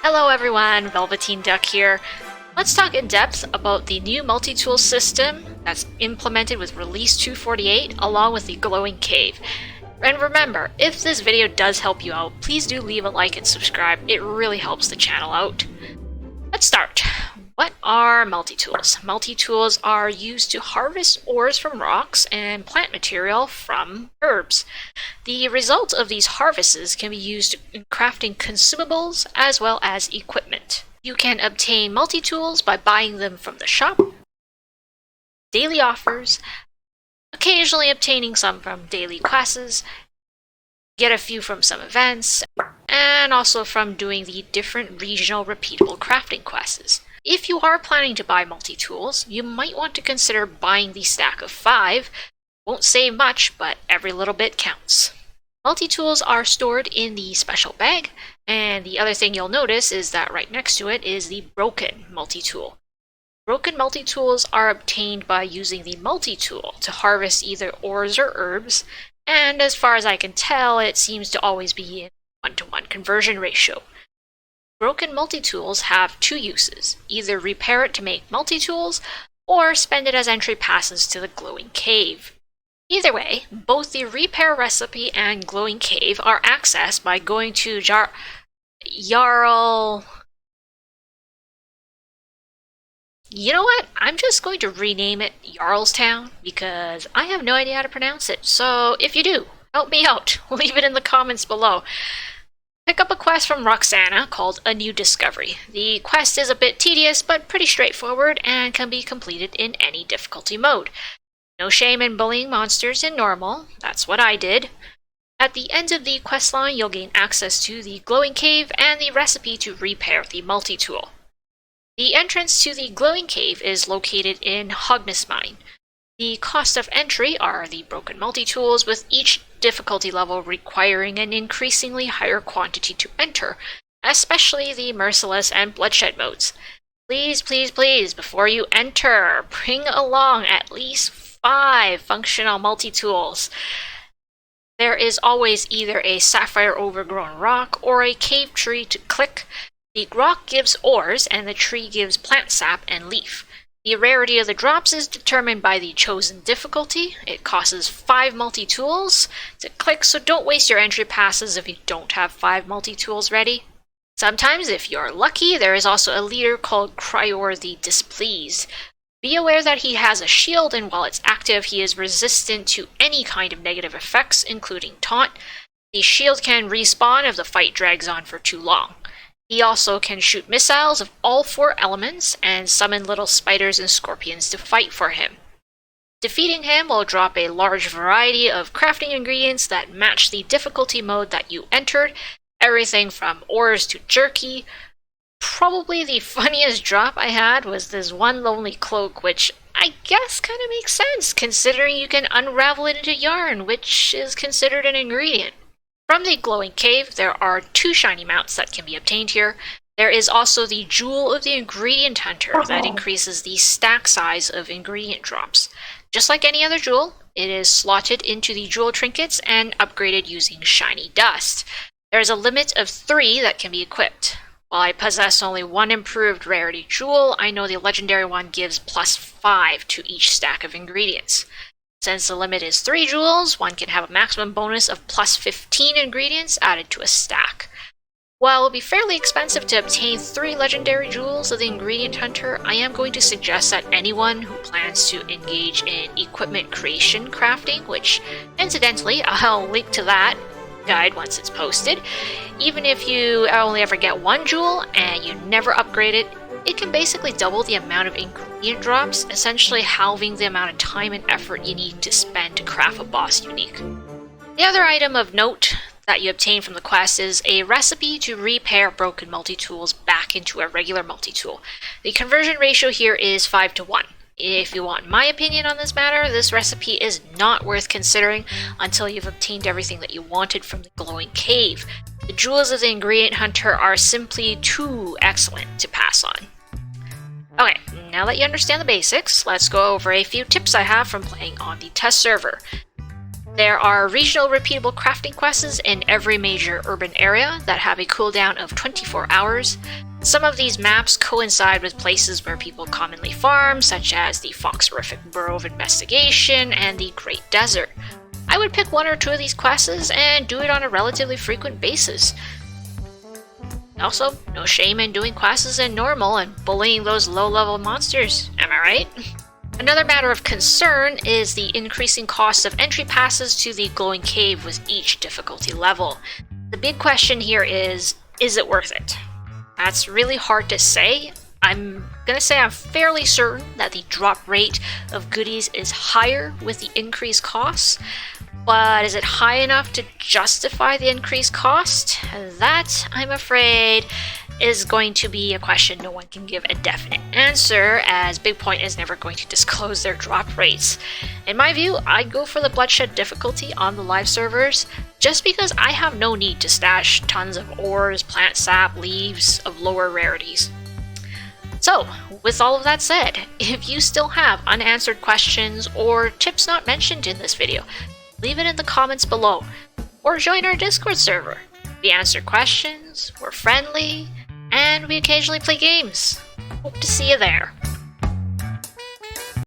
Hello everyone, Velveteen Duck here. Let's talk in depth about the new multi-tool system that's implemented with Release 248 along with the Glowing Cave. And remember, if this video does help you out, please do leave a like and subscribe. It really helps the channel out. Let's start. What are multi-tools? Multi-tools are used to harvest ores from rocks and plant material from herbs. The result of these harvests can be used in crafting consumables as well as equipment. You can obtain multi-tools by buying them from the shop, daily offers, occasionally obtaining some from daily classes, get a few from some events, and also from doing the different regional repeatable crafting quests. If you are planning to buy multi-tools, you might want to consider buying the stack of 5. Won't save much, but every little bit counts. Multi-tools are stored in the special bag, and the other thing you'll notice is that right next to it is the broken multi-tool. Broken multi-tools are obtained by using the multi-tool to harvest either ores or herbs, and as far as I can tell, it seems to always be in 1-to-1 conversion ratio. Broken multi-tools have 2 uses, either repair it to make multi-tools, or spend it as entry passes to the Glowing Cave. Either way, both the repair recipe and Glowing Cave are accessed by going to Jarl... You know what? I'm just going to rename it Jarlstown, because I have no idea how to pronounce it, so if you do, help me out. Leave it in the comments below. Pick up a quest from Roxana called A New Discovery. The quest is a bit tedious, but pretty straightforward and can be completed in any difficulty mode. No shame in bullying monsters in normal, that's what I did. At the end of the questline, you'll gain access to the Glowing Cave and the recipe to repair the multi-tool. The entrance to the Glowing Cave is located in Hognus Mine. The cost of entry are the broken multi-tools, with each difficulty level requiring an increasingly higher quantity to enter, especially the Merciless and Bloodshed modes. Please, please, please, before you enter, bring along at least 5 functional multi-tools. There is always either a sapphire overgrown rock or a cave tree to click. The rock gives ores and the tree gives plant sap and leaf. The rarity of the drops is determined by the chosen difficulty. It costs 5 multi-tools to click, so don't waste your entry passes if you don't have 5 multi-tools ready. Sometimes, if you're lucky, there is also a leader called Cryor the Displeased. Be aware that he has a shield, and while it's active, he is resistant to any kind of negative effects, including taunt. The shield can respawn if the fight drags on for too long. He also can shoot missiles of all 4 elements and summon little spiders and scorpions to fight for him. Defeating him will drop a large variety of crafting ingredients that match the difficulty mode that you entered, everything from ores to jerky. Probably the funniest drop I had was this one lonely cloak, which I guess kind of makes sense considering you can unravel it into yarn, which is considered an ingredient. From the Glowing Cave, there are 2 shiny mounts that can be obtained here. There is also the Jewel of the Ingredient Hunter that increases the stack size of ingredient drops. Just like any other jewel, it is slotted into the jewel trinkets and upgraded using shiny dust. There is a limit of 3 that can be equipped. While I possess only 1 improved rarity jewel, I know the legendary one gives +5 to each stack of ingredients. Since the limit is 3 jewels, one can have a maximum bonus of +15 ingredients added to a stack. While it will be fairly expensive to obtain 3 legendary jewels of the Ingredient Hunter, I am going to suggest that anyone who plans to engage in equipment creation crafting, which incidentally I'll link to that guide once it's posted, even if you only ever get 1 jewel and you never upgrade it, it can basically double the amount of ingredient drops, essentially halving the amount of time and effort you need to spend to craft a boss unique. The other item of note that you obtain from the quest is a recipe to repair broken multi-tools back into a regular multi-tool. The conversion ratio here is 5-to-1. If you want my opinion on this matter, this recipe is not worth considering until you've obtained everything that you wanted from the Glowing Cave. The jewels of the Ingredient Hunter are simply too excellent to pass on. Okay, now that you understand the basics, let's go over a few tips I have from playing on the test server. There are regional repeatable crafting quests in every major urban area that have a cooldown of 24 hours. Some of these maps coincide with places where people commonly farm, such as the Foxorific Burrow of Investigation and the Great Desert. I would pick one or two of these quests and do it on a relatively frequent basis. Also, no shame in doing quests in normal and bullying those low-level monsters, am I right? Another matter of concern is the increasing cost of entry passes to the glowing cave with each difficulty level. The big question here is it worth it? That's really hard to say. I'm gonna say I'm fairly certain that the drop rate of goodies is higher with the increased costs, but is it high enough to justify the increased cost? That, I'm afraid, is going to be a question no one can give a definite answer, as Bigpoint is never going to disclose their drop rates. In my view, I'd go for the Bloodshed difficulty on the live servers, just because I have no need to stash tons of ores, plant sap, leaves of lower rarities. So, with all of that said, if you still have unanswered questions or tips not mentioned in this video, leave it in the comments below, or join our Discord server. We answer questions, we're friendly, and we occasionally play games. Hope to see you there.